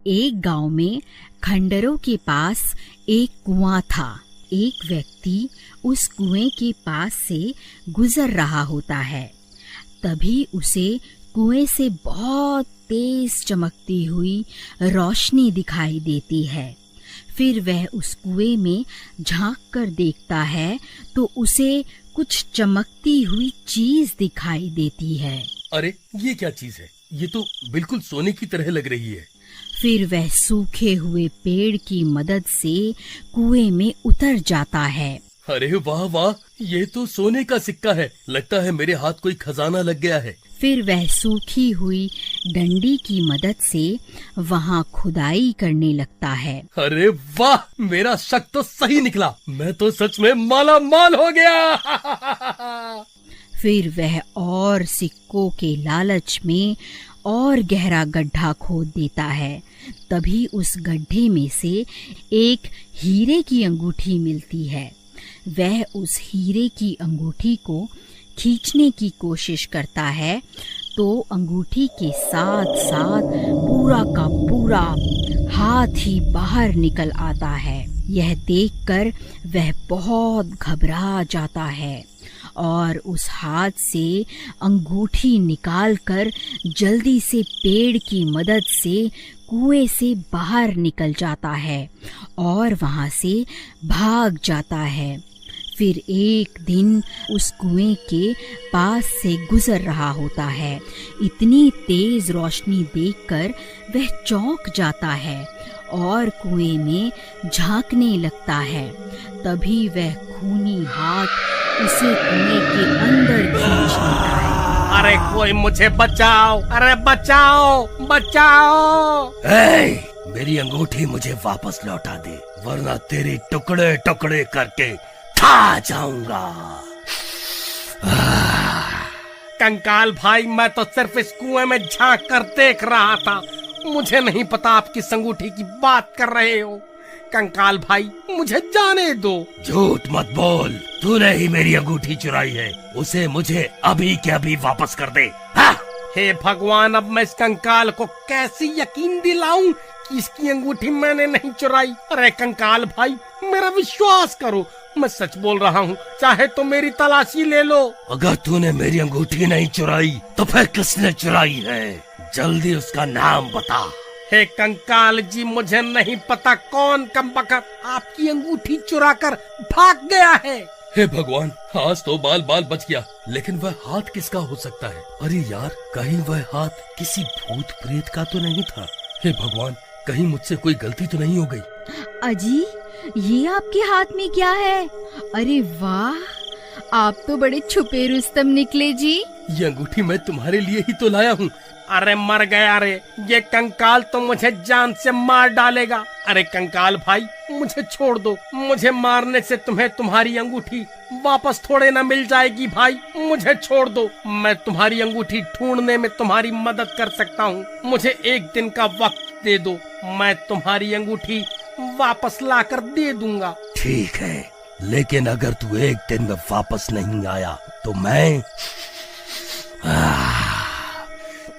एक गांव में खंडरों के पास एक कुआं था। एक व्यक्ति उस कुएं के पास से गुजर रहा होता है। तभी उसे कुएं से बहुत तेज चमकती हुई रोशनी दिखाई देती है। फिर वह उस कुएं में झांक कर देखता है तो उसे कुछ चमकती हुई चीज दिखाई देती है। अरे ये क्या चीज है? ये तो बिल्कुल सोने की तरह लग रही है। फिर वह सूखे हुए पेड़ की मदद से कुएं में उतर जाता है। अरे वाह वाह, ये तो सोने का सिक्का है। लगता है मेरे हाथ कोई खजाना लग गया है। फिर वह सूखी हुई डंडी की मदद से वहां खुदाई करने लगता है। अरे वाह, मेरा शक तो सही निकला। मैं तो सच में माला माल हो गया। फिर वह और सिक्कों के लालच में और गहरा गड्ढा खोद देता है। तभी उस गड्ढे में से एक हीरे की अंगूठी मिलती है। वह उस हीरे की अंगूठी को खींचने की कोशिश करता है तो अंगूठी के साथ साथ पूरा का पूरा हाथ ही बाहर निकल आता है। यह देखकर वह बहुत घबरा जाता है और उस हाथ से अंगूठी निकालकर जल्दी से पेड़ की मदद से कुएं से बाहर निकल जाता है और वहां से भाग जाता है। फिर एक दिन उस कुएं के पास से गुजर रहा होता है। इतनी तेज रोशनी देखकर वह चौंक जाता है और कुएं में झांकने लगता है। तभी वह खूनी हाथ उसे कुएं के अंदर खींच लेता है। अरे कोई मुझे बचाओ! अरे बचाओ बचाओ! मेरी अंगूठी मुझे वापस लौटा दे, वरना तेरे टुकड़े टुकड़े करके खा जाऊंगा। कंकाल भाई, मैं तो सिर्फ इस कुएं में झांक कर देख रहा था। मुझे नहीं पता आप किस अंगूठी की बात कर रहे हो। कंकाल भाई, मुझे जाने दो। झूठ मत बोल, तूने ही मेरी अंगूठी चुराई है। उसे मुझे अभी के अभी वापस कर दे। हे भगवान, अब मैं इस कंकाल को कैसे यकीन दिलाऊं कि इसकी अंगूठी मैंने नहीं चुराई। अरे कंकाल भाई, मेरा विश्वास करो, मैं सच बोल रहा हूँ। चाहे तो मेरी तलाशी ले लो। अगर तूने मेरी अंगूठी नहीं चुराई तो फिर किसने चुराई है? जल्दी उसका नाम बता। हे कंकाल जी, मुझे नहीं पता कौन कमबख्त आपकी अंगूठी चुरा कर भाग गया है। हे भगवान, आज तो बाल बाल बच गया। लेकिन वह हाथ किसका हो सकता है? अरे यार, कहीं वह हाथ किसी भूत प्रेत का तो नहीं था? हे भगवान, कहीं मुझसे कोई गलती तो नहीं हो गई? अजी, ये आपके हाथ में क्या है? अरे वाह, आप तो बड़े छुपे रुस्तम निकले जी। ये अंगूठी मैं तुम्हारे लिए ही तो लाया हूँ। अरे मर गया रे, ये कंकाल तो मुझे जान से मार डालेगा। अरे कंकाल भाई, मुझे छोड़ दो। मुझे मारने से तुम्हें तुम्हारी अंगूठी वापस थोड़े ना मिल जाएगी। भाई मुझे छोड़ दो, मैं तुम्हारी अंगूठी ढूंढने में तुम्हारी मदद कर सकता हूँ। मुझे एक दिन का वक्त दे दो, मैं तुम्हारी अंगूठी वापस लाकर दे दूंगा। ठीक है, लेकिन अगर तू एक दिन में वापस नहीं आया तो मैं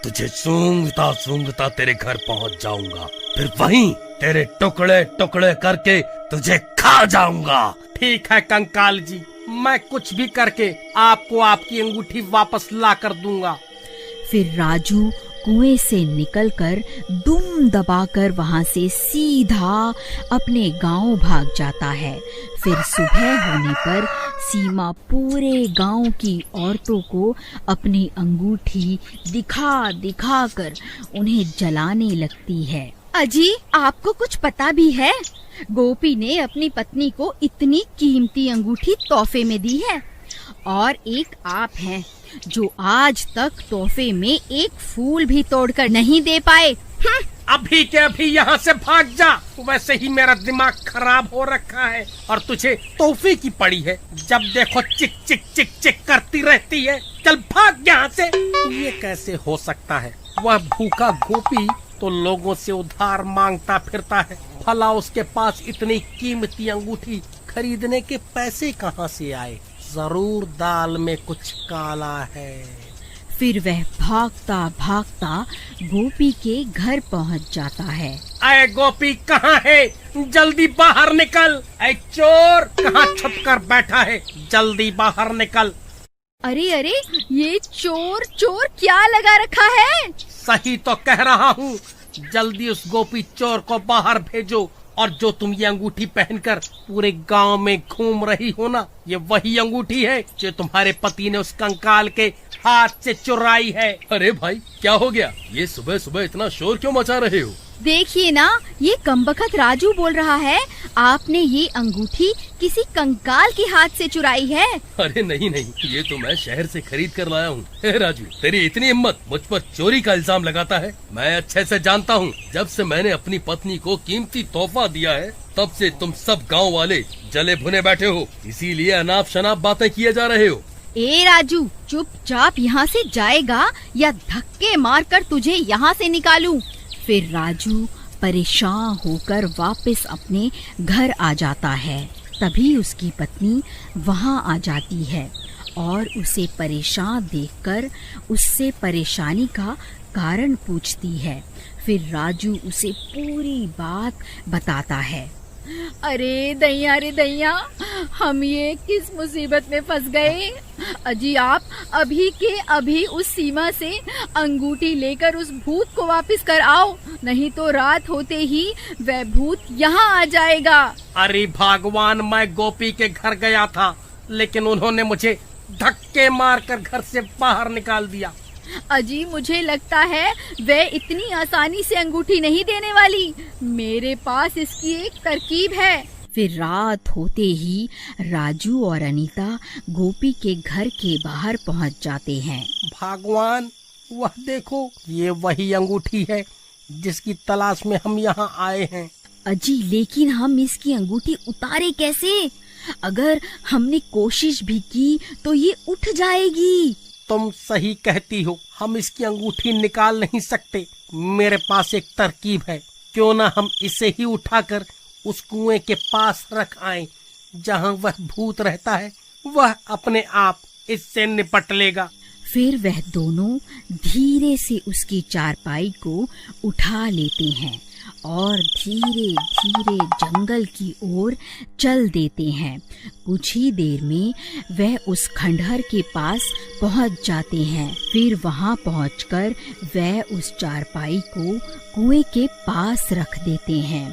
तुझे सूंघता सूंघता तेरे घर पहुंच जाऊंगा। फिर वहीं तेरे टुकड़े टुकड़े करके तुझे खा जाऊंगा। ठीक है कंकाल जी, मैं कुछ भी करके आपको आपकी अंगूठी वापस ला कर दूंगा। फिर राजू कुएं से निकलकर दुम दबाकर वहां से सीधा अपने गांव भाग जाता है। फिर सुबह होने पर सीमा पूरे गांव की औरतों को अपनी अंगूठी दिखा दिखा कर उन्हें जलाने लगती है। अजी, आपको कुछ पता भी है? गोपी ने अपनी पत्नी को इतनी कीमती अंगूठी तोहफे में दी है और एक आप हैं जो आज तक तोहफे में एक फूल भी तोड़कर नहीं दे पाए। अभी के अभी यहाँ से भाग जा। वैसे ही मेरा दिमाग खराब हो रखा है और तुझे तोहफे की पड़ी है। जब देखो चिक चिक चिक चिक करती रहती है। चल भाग यहाँ से। ये कैसे हो सकता है? वह भूखा गोपी तो लोगों से उधार मांगता फिरता है, भला उसके पास इतनी कीमती अंगूठी खरीदने के पैसे कहाँ से आए? जरूर दाल में कुछ काला है। फिर वह भागता भागता गोपी के घर पहुंच जाता है। अरे गोपी कहाँ है? जल्दी बाहर निकल। अरे चोर कहाँ छुप कर बैठा है? जल्दी बाहर निकल। अरे अरे, ये चोर चोर क्या लगा रखा है? सही तो कह रहा हूँ। जल्दी उस गोपी चोर को बाहर भेजो। और जो तुम ये अंगूठी पहनकर पूरे गांव में घूम रही हो ना, ये वही अंगूठी है जो तुम्हारे पति ने उस कंकाल के हाथ से चुराई है। अरे भाई, क्या हो गया? ये सुबह सुबह इतना शोर क्यों मचा रहे हो? देखिए ना, ये कमबख्त राजू बोल रहा है आपने ये अंगूठी किसी कंकाल के हाथ से चुराई है। अरे नहीं नहीं, ये तो मैं शहर से खरीद कर लाया हूँ। हे राजू, तेरी इतनी हिम्मत, मुझ पर चोरी का इल्जाम लगाता है? मैं अच्छे से जानता हूँ, जब से मैंने अपनी पत्नी को कीमती तोहफा दिया है तब से तुम सब गाँव वाले जले भुने बैठे हो, इसीलिए अनाप शनाप बातें किए जा रहे हो। ए राजू, चुपचाप यहाँ से जाएगा या धक्के मारकर तुझे यहाँ से निकालूं? फिर राजू परेशान होकर वापस अपने घर आ जाता है। तभी उसकी पत्नी वहाँ आ जाती है और उसे परेशान देखकर उससे परेशानी का कारण पूछती है। फिर राजू उसे पूरी बात बताता है। अरे दैया रे दैया, हम ये किस मुसीबत में फंस गए। अजी आप अभी के अभी उस सीमा से अंगूठी लेकर उस भूत को वापस कर आओ, नहीं तो रात होते ही वह भूत यहाँ आ जाएगा। अरे भगवान, मैं गोपी के घर गया था लेकिन उन्होंने मुझे धक्के मारकर घर से बाहर निकाल दिया। अजी मुझे लगता है वह इतनी आसानी से अंगूठी नहीं देने वाली। मेरे पास इसकी एक तरकीब है। फिर रात होते ही राजू और अनीता गोपी के घर के बाहर पहुंच जाते हैं। भगवान, वह देखो, ये वही अंगूठी है जिसकी तलाश में हम यहाँ आए हैं। अजी, लेकिन हम इसकी अंगूठी उतारे कैसे? अगर हमने कोशिश भी की तो ये उठ जाएगी। तुम सही कहती हो, हम इसकी अंगूठी निकाल नहीं सकते। मेरे पास एक तरकीब है, क्यों ना हम इसे ही उठाकर उस कुएं के पास रख आएं, जहां वह भूत रहता है। वह अपने आप इससे निपट लेगा। फिर वह दोनों धीरे से उसकी चारपाई को उठा लेते हैं और धीरे धीरे जंगल की ओर चल देते हैं। कुछ ही देर में वह उस खंडहर के पास पहुंच जाते हैं। फिर वहां पहुंचकर वह उस चारपाई को कुएं के पास रख देते हैं।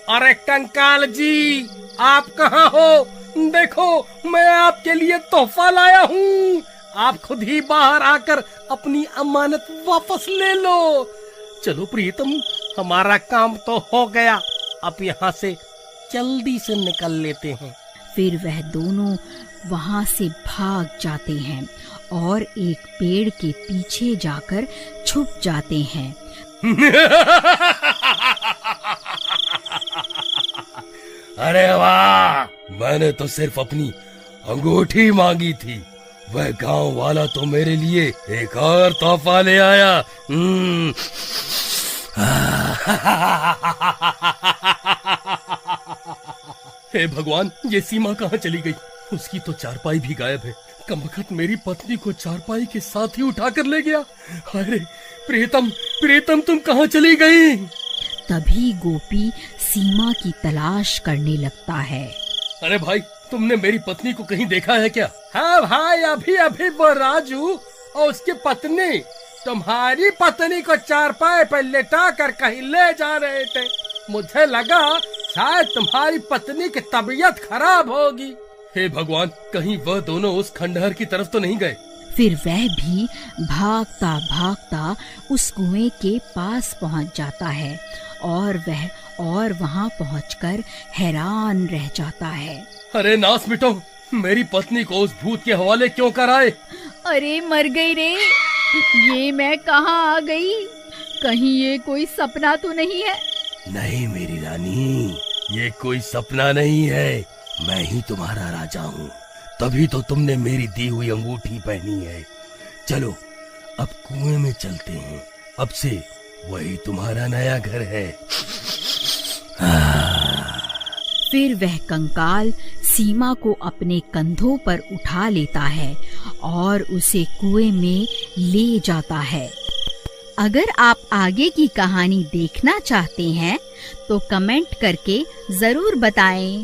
अरे कंकाल जी, आप कहाँ हो? देखो, मैं आपके लिए तोहफा लाया हूँ। आप खुद ही बाहर आकर अपनी अमानत वापस ले लो। चलो प्रीतम, हमारा काम तो हो गया, अब यहाँ से जल्दी से निकल लेते हैं। फिर वह दोनों वहाँ से भाग जाते हैं और एक पेड़ के पीछे जाकर छुप जाते हैं। अरे वाह, मैंने तो सिर्फ अपनी अंगूठी मांगी थी, वह गांव वाला तो मेरे लिए एक और तोहफा ले आया। हे भगवान, ये सीमा कहाँ चली गई? उसकी तो चारपाई भी गायब है। कमबख्त मेरी पत्नी को चारपाई के साथ ही उठाकर ले गया। अरे प्रीतम, प्रीतम तुम कहाँ चली गई? तभी गोपी सीमा की तलाश करने लगता है। अरे भाई, तुमने मेरी पत्नी को कहीं देखा है क्या? हाँ भाई, अभी अभी वो राजू और उसकी पत्नी तुम्हारी पत्नी को चारपाई पर लेटा कर कहीं ले जा रहे थे। मुझे लगा शायद तुम्हारी पत्नी की तबीयत खराब होगी। हे भगवान, कहीं वह दोनों उस खंडहर की तरफ तो नहीं गए? फिर वह भी भागता भागता उस कुएं के पास पहुंच जाता है और वहां पहुंचकर हैरान रह जाता है। अरे नास मिटो, मेरी पत्नी को उस भूत के हवाले क्यों कराए? अरे मर गई रे, ये मैं कहाँ आ गई? कहीं ये कोई सपना तो नहीं है? नहीं मेरी रानी, ये कोई सपना नहीं है, मैं ही तुम्हारा राजा हूँ। तभी तो तुमने मेरी दी हुई अंगूठी पहनी है। चलो अब कुएं में चलते हैं, अब से वही तुम्हारा नया घर है। फिर वह कंकाल सीमा को अपने कंधों पर उठा लेता है और उसे कुएं में ले जाता है। अगर आप आगे की कहानी देखना चाहते हैं तो कमेंट करके जरूर बताएं।